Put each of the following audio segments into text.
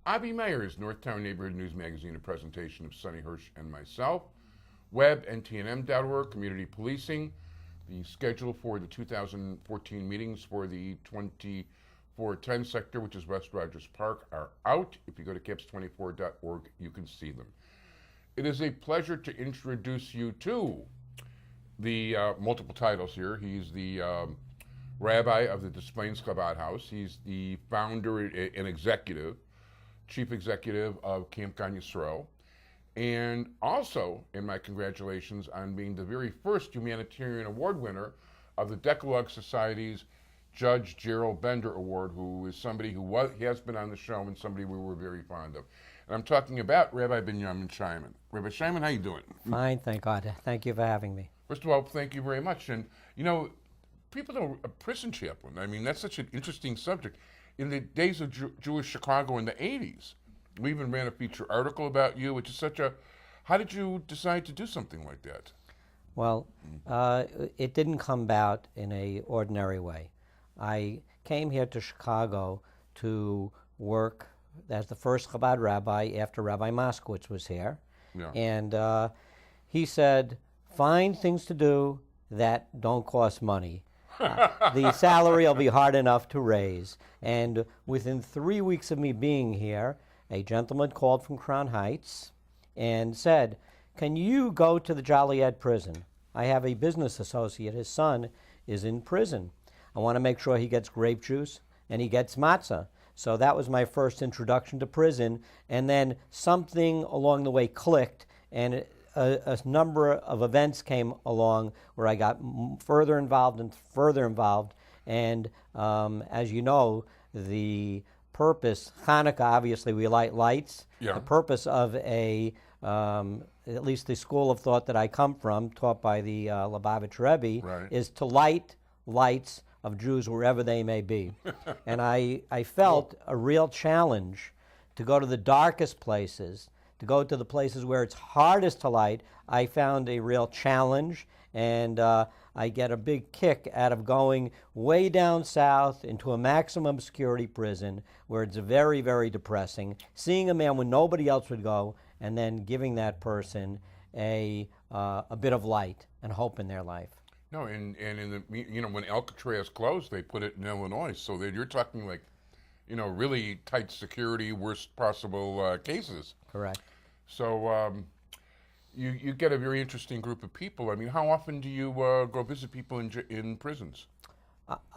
Avi Meyer's Northtown Neighborhood News Magazine, a presentation of Sonny Hirsch and myself. Web, ntnm.org, community policing. The schedule for the 2014 meetings for the 2410 sector, which is West Rogers Park, are out. If you go to caps24.org, you can see them. It is a pleasure to introduce you to the multiple titles here. He's the rabbi of the Des Plaines Chabad House. He's the founder and executive, chief executive of Camp Gan Yisrael. And also, in my congratulations on being the very first humanitarian award winner of the Decalogue Society's Judge Gerald Bender Award, who is somebody he has been on the show and somebody we were very fond of. And I'm talking about Rabbi Binyomin Scheiman. Rabbi Scheiman, how you doing? Fine, thank God. Thank you for having me. First of all, thank you very much. And, you know, people don't, a prison chaplain, I mean, that's such an interesting subject. In the days of Jewish Chicago in the 80s, we even ran a feature article about you, which is such a, how did you decide to do something like that? Well, it didn't come about in an ordinary way. I came here to Chicago to work as the first Chabad rabbi after Rabbi Moskowitz was here. Yeah. And he said, find things to do that don't cost money. The salary will be hard enough to raise. And within 3 weeks of me being here, a gentleman called from Crown Heights and said, can you go to the Joliet prison? I have a business associate. His son is in prison. I want to make sure he gets grape juice and he gets matzah. So that was my first introduction to prison. And then something along the way clicked, and a number of events came along where I got further involved and further involved. And as you know, the purpose, Hanukkah, obviously we light lights. Yeah. The purpose of at least the school of thought that I come from, taught by the Lubavitch Rebbe, Right. is to light lights of Jews wherever they may be. And I felt a real challenge to go to the darkest places, to go to the places where it's hardest to light. I found a real challenge, and I get a big kick out of going way down south into a maximum security prison where it's very, very depressing, seeing a man when nobody else would go, and then giving that person a bit of light and hope in their life. No, and in the, you know, when Alcatraz closed, they put it in Illinois. So that you're talking like, you know, really tight security, worst possible cases. Correct. So you get a very interesting group of people. I mean, how often do you go visit people in prisons?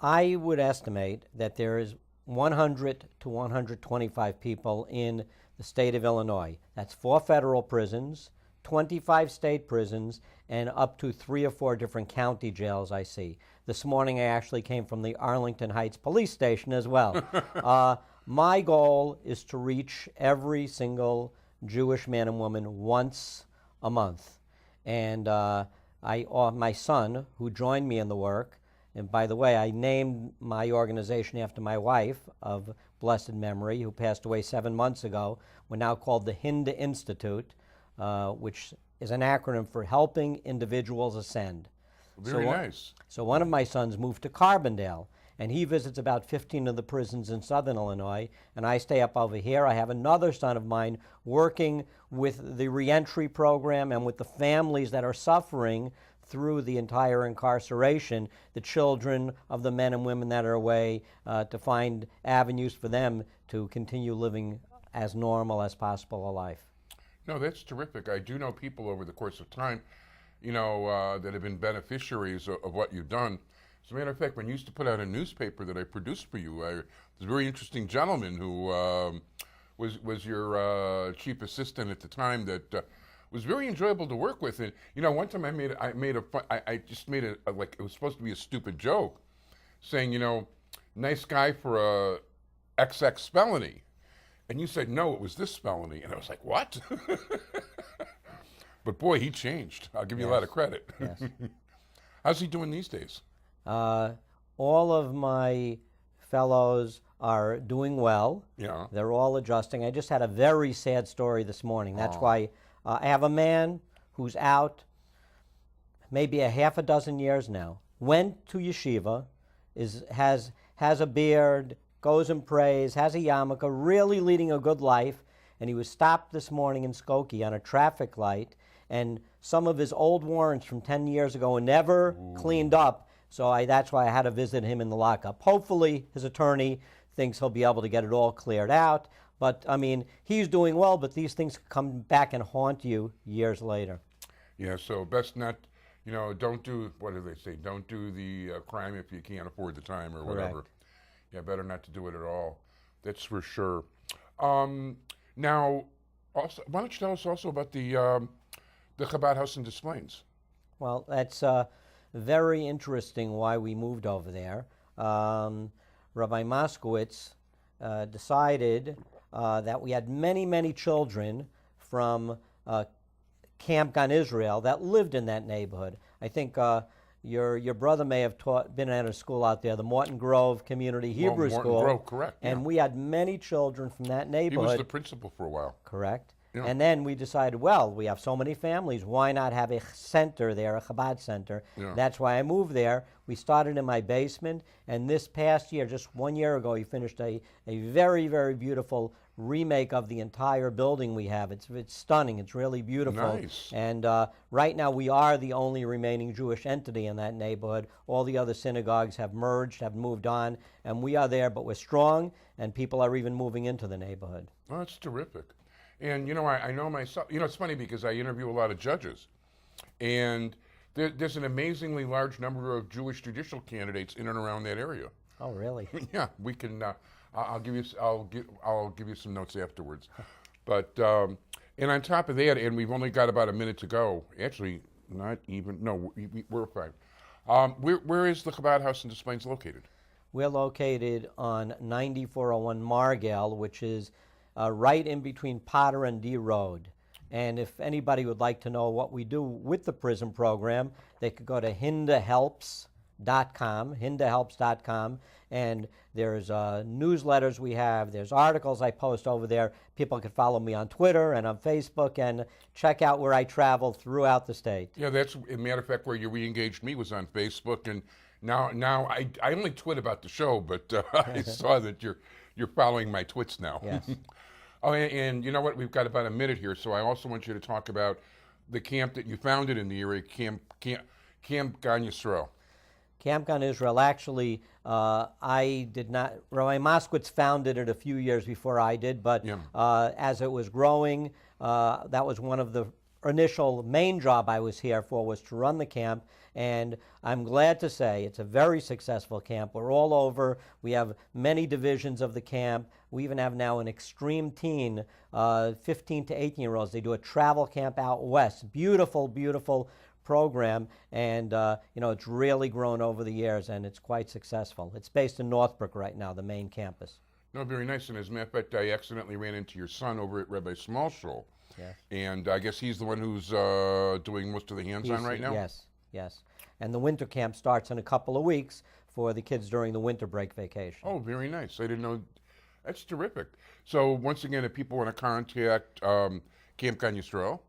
I would estimate that there is 100 to 125 people in the state of Illinois. That's 4 federal prisons, 25 state prisons, and up to 3 or 4 different county jails I see. This morning I actually came from the Arlington Heights police station as well. My goal is to reach every single Jewish man and woman once a month. And my son, who joined me in the work, and by the way, I named my organization after my wife of blessed memory, who passed away 7 months ago. We're now called the Hinda Institute, which is an acronym for Helping Individuals Ascend. Very nice. So one of my sons moved to Carbondale, and he visits about 15 of the prisons in southern Illinois, and I stay up over here. I have another son of mine working with the reentry program and with the families that are suffering through the entire incarceration, the children of the men and women that are away, to find avenues for them to continue living as normal as possible a life. No, that's terrific. I do know people over the course of time, you know, that have been beneficiaries of what you've done. As a matter of fact, when you used to put out a newspaper that I produced for you, there's a very interesting gentleman who was your chief assistant at the time that was very enjoyable to work with. And you know, one time I just made a like it was supposed to be a stupid joke, saying, you know, nice guy for a XX felony. And you said, no, it was this felony. And I was like, what? But boy, he changed. I'll give you a lot of credit. Yes. How's he doing these days? All of my fellows are doing well. Yeah. They're all adjusting. I just had a very sad story this morning. That's why I have a man who's out maybe a half a dozen years now, went to yeshiva, has a beard, goes and prays, has a yarmulke, really leading a good life. And he was stopped this morning in Skokie on a traffic light, and some of his old warrants from 10 years ago were never cleaned up. So that's why I had to visit him in the lockup. Hopefully his attorney thinks he'll be able to get it all cleared out. But, I mean, he's doing well, but these things come back and haunt you years later. Yeah, so best not, don't do, what do they say? Don't do the crime if you can't afford the time or whatever. Correct. Yeah, better not to do it at all. That's for sure. Now, also, why don't you tell us also about the Chabad House in Des Plaines? Well, that's very interesting why we moved over there. Rabbi Moskowitz decided that we had many, many children from Camp Gan Israel that lived in that neighborhood. I think your brother may have been at a school out there, the Morton Grove Community Hebrew Morton School. Grove, correct. And yeah. we had many children from that neighborhood. He was the principal for a while. Correct. Yeah. And then we decided, well, we have so many families, why not have a center there, a Chabad center? Yeah. That's why I moved there. We started in my basement, and this past year, just 1 year ago, we finished a very, very beautiful remake of the entire building we have. It's stunning. It's really beautiful. Nice. And right now, we are the only remaining Jewish entity in that neighborhood. All the other synagogues have merged, have moved on, and we are there, but we're strong, and people are even moving into the neighborhood. Oh, that's terrific. And, I know myself, it's funny because I interview a lot of judges, and there's an amazingly large number of Jewish judicial candidates in and around that area. Oh, really? Yeah, we can, I'll give you some notes afterwards. But, and on top of that, and we've only got about a minute to go, actually, not even, no, we're fine. Where is the Chabad House in Des Plaines located? We're located on 9401 Margell, which is right in between Potter and D Road. And if anybody would like to know what we do with the prison program, they could go to hindahelps.com, and there's newsletters we have, there's articles I post over there. People can follow me on Twitter and on Facebook and check out where I travel throughout the state. Yeah, that's, as a matter of fact, where you re-engaged me was on Facebook, and now I only twit about the show, but I saw that you're following my twits now. Yes. Oh, and you know what? We've got about a minute here, so I also want you to talk about the camp that you founded in the area, Camp Gan Yisrael. Camp Gan Israel, actually, I did not, Rabbi Moskowitz founded it a few years before I did, but as it was growing, that was one of the initial main job I was here for, was to run the camp, and I'm glad to say it's a very successful camp. We're all over. We have many divisions of the camp. We even have now an extreme teen, 15 to 18-year-olds. They do a travel camp out west. Beautiful, beautiful program, and it's really grown over the years, and it's quite successful. It's based in Northbrook right now, the main campus. No, very nice, and as a matter of fact, I accidentally ran into your son over at Rabbi Smallshul. Yes. And I guess he's the one who's doing most of the hands-on right now? Yes, yes. And the winter camp starts in a couple of weeks for the kids during the winter break vacation. Oh, very nice. I didn't know. That's terrific. So once again, if people want to contact Camp Gan Yisrael,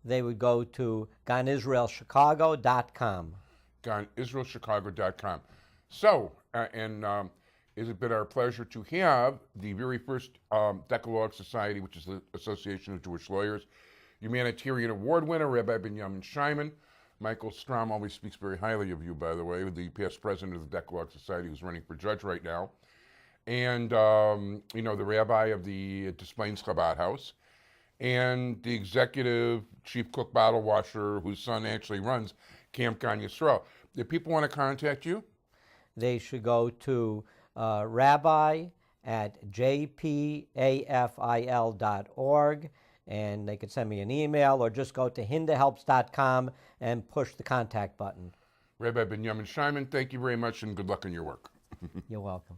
they would go to GanIsraelChicago.com. GanIsraelChicago.com. So, it's been our pleasure to have the very first Decalogue Society, which is the Association of Jewish Lawyers, Humanitarian Award winner, Rabbi Binyomin Scheiman. Michael Strom always speaks very highly of you, by the way, the past president of the Decalogue Society, who's running for judge right now. And, the rabbi of the Des Plaines Chabad House, and the executive chief cook bottle washer whose son actually runs Camp Gan Yisrael. If people want to contact you, they should go to rabbi@jpafil.org, and they could send me an email, or just go to hindahelps.com and push the contact button. Rabbi Binyomin Scheiman, thank you very much, and good luck in your work. You're welcome.